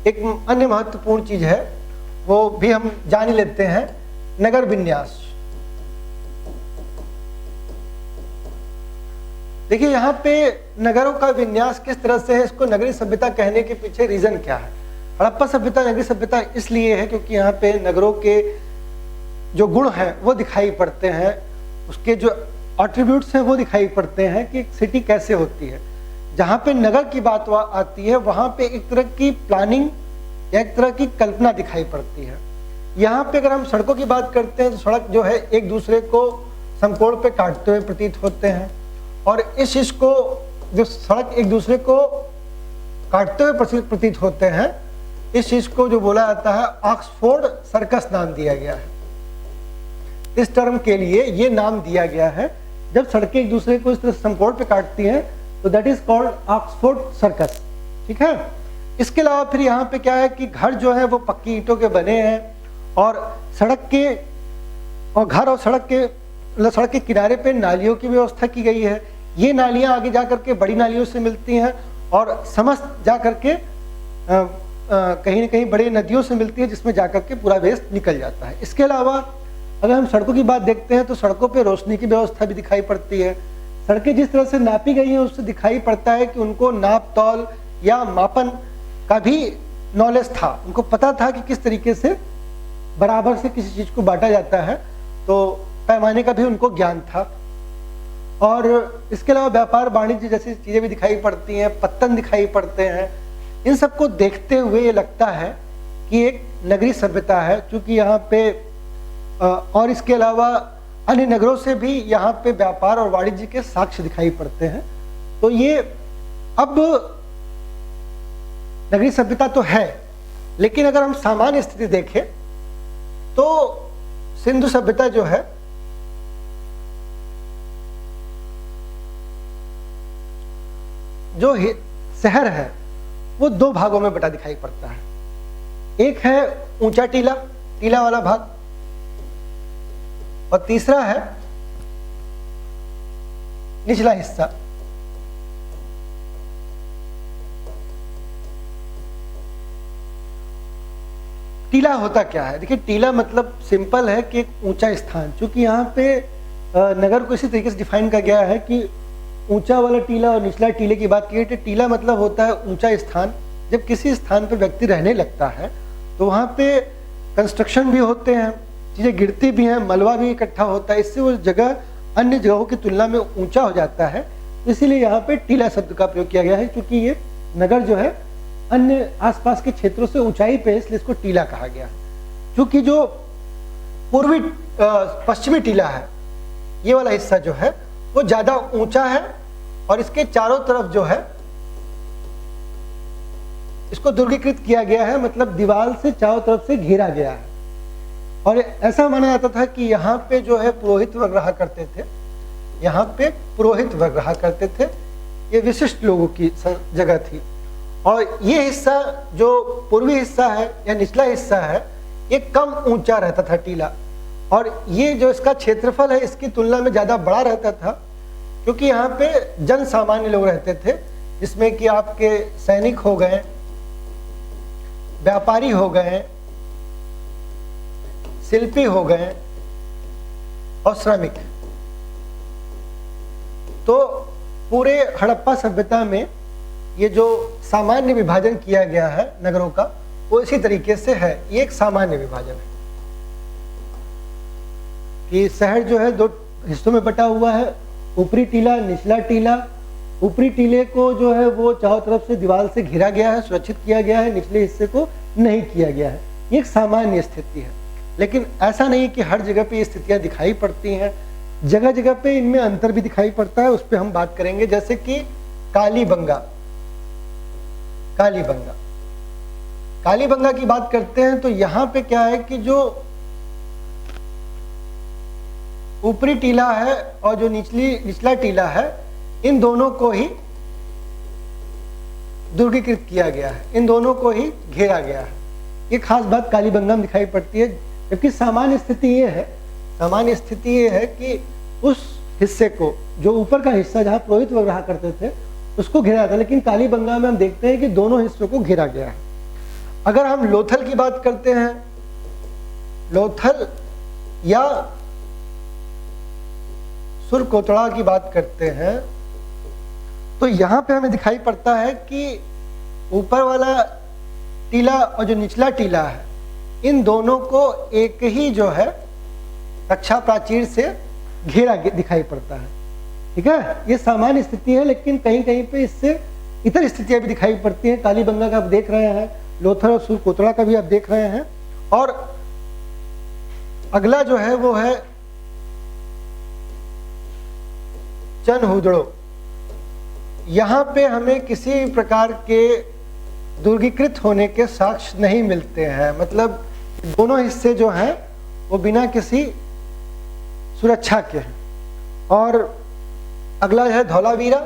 एक अन्य महत्वपूर्ण चीज है, वो भी हम जान लेते हैं, नगर विन्यास। देखिए यहाँ पे नगरों का विन्यास किस तरह से है, इसको नगरीय सभ्यता कहने के पीछे रीजन क्या है। हड़प्पा सभ्यता नगरीय सभ्यता इसलिए है क्योंकि यहाँ पे नगरों के जो गुण हैं वो दिखाई पड़ते हैं, उसके जो एट्रीब्यूट्स हैं वो दिखाई पड़ते हैं कि एक सिटी कैसे होती है। जहाँ पे नगर की बात आती है वहाँ पे एक तरह की प्लानिंग या एक तरह की कल्पना दिखाई पड़ती है। यहाँ पे अगर हम सड़कों की बात करते हैं तो सड़क जो है एक दूसरे को समकोण पे काटते हुए प्रतीत होते हैं, और इस चीज को जो सड़क एक दूसरे को काटते हुए प्रतीत होते हैं, इस चीज को जो बोला जाता है ऑक्सफोर्ड सर्कस नाम दिया गया है। इस टर्म के लिए ये नाम दिया गया है। जब सड़कें एक दूसरे को इस तरह समकोण पे काटती हैं तो that is called Oxford circus. ठीक है, इसके अलावा फिर यहाँ पे क्या है कि घर जो है वो पक्की ईंटों के बने हैं, और सड़क के और घर और सड़क के किनारे पे नालियों की व्यवस्था की गई है। ये नालियां आगे जाकर के बड़ी नालियों से मिलती हैं और समस्त जाकर के कहीं न कहीं बड़ी नदियों से मिलती है, जिसमें जाकर के पूरा वेस्ट निकल जाता है। इसके अलावा अगर हम सड़कों की बात देखते हैं तो सड़कों पे रोशनी की व्यवस्था भी दिखाई पड़ती है। सड़कें जिस तरह से नापी गई हैं उससे दिखाई पड़ता है कि उनको नाप तौल या मापन का भी नॉलेज था, उनको पता था कि किस तरीके से बराबर से किसी चीज को बांटा जाता है, तो पैमाने का भी उनको ज्ञान था। और इसके अलावा व्यापार वाणिज्य जैसी चीजें भी दिखाई पड़ती हैं, पत्तन दिखाई पड़ते हैं। इन सबको देखते हुए ये लगता है कि एक नगरीय सभ्यता है, क्योंकि यहाँ पे और इसके अलावा अन्य नगरों से भी यहाँ पे व्यापार और वाणिज्य के साक्ष्य दिखाई पड़ते हैं। तो ये अब नगरीय सभ्यता तो है, लेकिन अगर हम सामान्य स्थिति देखें तो सिंधु सभ्यता जो है जो शहर है वो दो भागों में बटा दिखाई पड़ता है। एक है ऊंचा टीला वाला भाग, और तीसरा है निचला हिस्सा। टीला होता क्या है? देखिए टीला मतलब सिंपल है कि एक ऊंचा स्थान, चूंकि यहाँ पे नगर को इसी तरीके से डिफाइन किया गया है कि ऊंचा वाला टीला और निचला टीले की बात की है। तो टीला मतलब होता है ऊंचा स्थान। जब किसी स्थान पर व्यक्ति रहने लगता है तो वहाँ पे कंस्ट्रक्शन भी होते हैं, चीज़ें गिरती भी हैं, मलबा भी इकट्ठा होता है, इससे वो जगह अन्य जगहों की तुलना में ऊंचा हो जाता है। इसीलिए यहाँ पे टीला शब्द का प्रयोग किया गया है, क्योंकि ये नगर जो है अन्य आसपास के क्षेत्रों से ऊंचाई पे है, इसलिए इसको टीला कहा गया है। क्योंकि जो पूर्वी पश्चिमी टीला है, ये वाला हिस्सा जो है वो ज्यादा ऊंचा है और इसके चारों तरफ जो है इसको दुर्गीकृत किया गया है, मतलब दीवार से चारों तरफ से घेरा गया है। और ऐसा माना जाता था कि यहाँ पे जो है पुरोहित वर्ग रहा करते थे, यहाँ पे पुरोहित वर्ग रहा करते थे, ये विशिष्ट लोगों की जगह थी। और ये हिस्सा जो पूर्वी हिस्सा है या निचला हिस्सा है, ये कम ऊंचा रहता था टीला, और ये जो इसका क्षेत्रफल है इसकी तुलना में ज़्यादा बड़ा रहता था, क्योंकि यहाँ पे जन सामान्य लोग रहते थे, जिसमें कि आपके सैनिक हो गए, व्यापारी हो गए, शिल्पी हो गए और श्रमिक। तो पूरे हड़प्पा सभ्यता में ये जो सामान्य विभाजन किया गया है नगरों का, वो इसी तरीके से है। ये एक सामान्य विभाजन है कि शहर जो है दो हिस्सों में बटा हुआ है, ऊपरी टीला, निचला टीला। ऊपरी टीले को जो है वो चारों तरफ से दीवार से घिरा गया है, सुरक्षित किया गया है, निचले हिस्से को नहीं किया गया है। ये एक सामान्य स्थिति है, लेकिन ऐसा नहीं कि हर जगह पे ये स्थितियां दिखाई पड़ती हैं, जगह जगह पे इनमें अंतर भी दिखाई पड़ता है, उस पर हम बात करेंगे। जैसे कि कालीबंगा, कालीबंगा, कालीबंगा की बात करते हैं तो यहाँ पे क्या है कि जो ऊपरी टीला है और जो निचला टीला है, इन दोनों को ही दुर्गीकृत किया गया है, इन दोनों को ही घेरा गया है। ये खास बात कालीबंगा में दिखाई पड़ती है। जबकि सामान्य स्थिति ये है, सामान्य स्थिति ये है कि उस हिस्से को, जो ऊपर का हिस्सा जहाँ पुरोहित वर्ग रहा करते थे, उसको घेरा था, लेकिन कालीबंगा में हम देखते हैं कि दोनों हिस्सों को घेरा गया है। अगर हम लोथल की बात करते हैं, लोथल या सुरकोटड़ा की बात करते हैं, तो यहाँ पे हमें दिखाई पड़ता है कि ऊपर वाला टीला और जो निचला टीला है, इन दोनों को एक ही जो है रक्षा प्राचीर से घेरा दिखाई पड़ता है। ठीक है, ये सामान्य स्थिति है, लेकिन कहीं कहीं पे इससे इतर स्थितियां भी दिखाई पड़ती हैं। कालीबंगा का आप देख रहे हैं, लोथल और सुरकोटड़ा का भी आप देख रहे हैं। और अगला जो है वो है चनहुदड़ो। यहाँ पे हमें किसी प्रकार के दुर्गीकृत होने के साक्ष्य नहीं मिलते हैं, मतलब दोनों हिस्से जो हैं वो बिना किसी सुरक्षा के हैं। और अगला है धौलावीरा।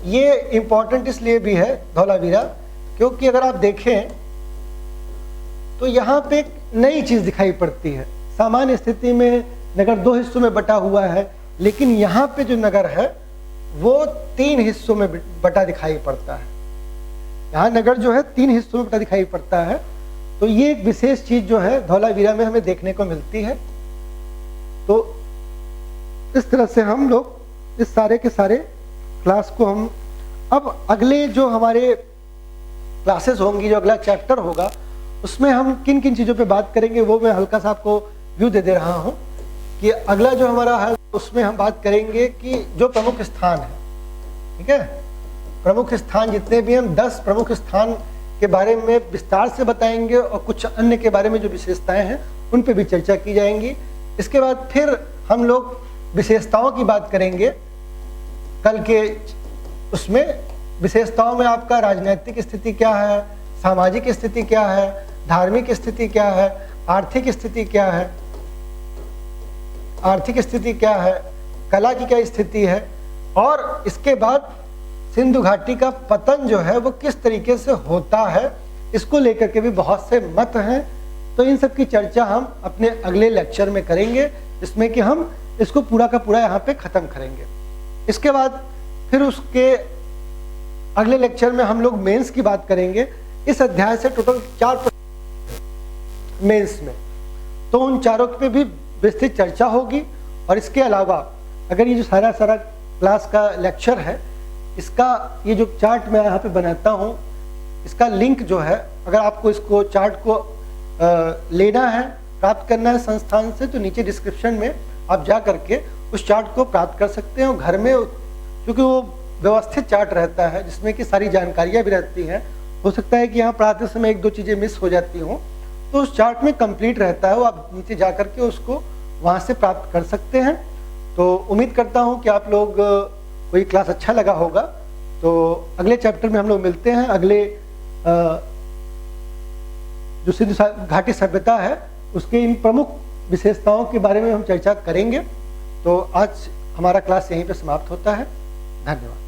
ये इंपॉर्टेंट इसलिए भी है धौलावीरा, क्योंकि अगर आप देखें तो यहाँ पे एक नई चीज दिखाई पड़ती है। सामान्य स्थिति में नगर दो हिस्सों में बटा हुआ है, लेकिन यहाँ पे जो नगर है वो 3 हिस्सों में बटा दिखाई पड़ता है। यहाँ नगर जो है 3 हिस्सों में बटा दिखाई पड़ता है। तो ये एक विशेष चीज जो है धौलावीरा में हमें देखने को मिलती है। तो इस तरह से हम लोग इस सारे के सारे क्लास को हम अब अगले जो हमारे क्लासेस होंगी, जो अगला चैप्टर होगा, उसमें हम किन किन चीज़ों पे बात करेंगे वो मैं हल्का सा आपको व्यू दे रहा हूँ कि अगला जो हमारा है उसमें हम बात करेंगे कि जो प्रमुख स्थान है, ठीक है, प्रमुख स्थान जितने भी हम 10 प्रमुख स्थान के बारे में विस्तार से बताएंगे और कुछ अन्य के बारे में जो विशेषताएं हैं उन पे भी चर्चा की जाएंगी। इसके बाद फिर हम लोग विशेषताओं की बात करेंगे। कल के उसमें विशेषताओं में आपका राजनीतिक स्थिति क्या है, सामाजिक स्थिति क्या है, धार्मिक स्थिति क्या है, आर्थिक स्थिति क्या है, आर्थिक स्थिति क्या है, कला की क्या स्थिति है, और इसके बाद सिंधु घाटी का पतन जो है वो किस तरीके से होता है, इसको लेकर के भी बहुत से मत हैं। तो इन सब की चर्चा हम अपने अगले लेक्चर में करेंगे, जिसमें कि हम इसको पूरा का पूरा यहाँ पे ख़त्म करेंगे। इसके बाद फिर उसके अगले लेक्चर में हम लोग मेंस की बात करेंगे इस अध्याय से टोटल 4 मेंस में, तो उन चारों पे भी विस्तृत चर्चा होगी। और इसके अलावा अगर ये जो सारा क्लास का लेक्चर है, इसका ये जो चार्ट मैं यहाँ पे बनाता हूँ, इसका लिंक जो है, अगर आपको इसको चार्ट को लेना है, प्राप्त करना है संस्थान से, तो नीचे डिस्क्रिप्शन में आप जा करके उस चार्ट को प्राप्त कर सकते हैं। और घर में, क्योंकि वो व्यवस्थित चार्ट रहता है जिसमें कि सारी जानकारियाँ भी रहती हैं, हो सकता है कि यहाँ पढ़ाते समय 1-2 चीज़ें मिस हो जाती हों, तो उस चार्ट में कंप्लीट रहता है, वो आप नीचे जा करके उसको वहाँ से प्राप्त कर सकते हैं। तो उम्मीद करता हूँ कि आप लोग को ये क्लास अच्छा लगा होगा। तो अगले चैप्टर में हम लोग मिलते हैं। अगले जो सिंधु घाटी सभ्यता है उसके इन प्रमुख विशेषताओं के बारे में हम चर्चा करेंगे। तो आज हमारा क्लास यहीं पे समाप्त होता है। धन्यवाद।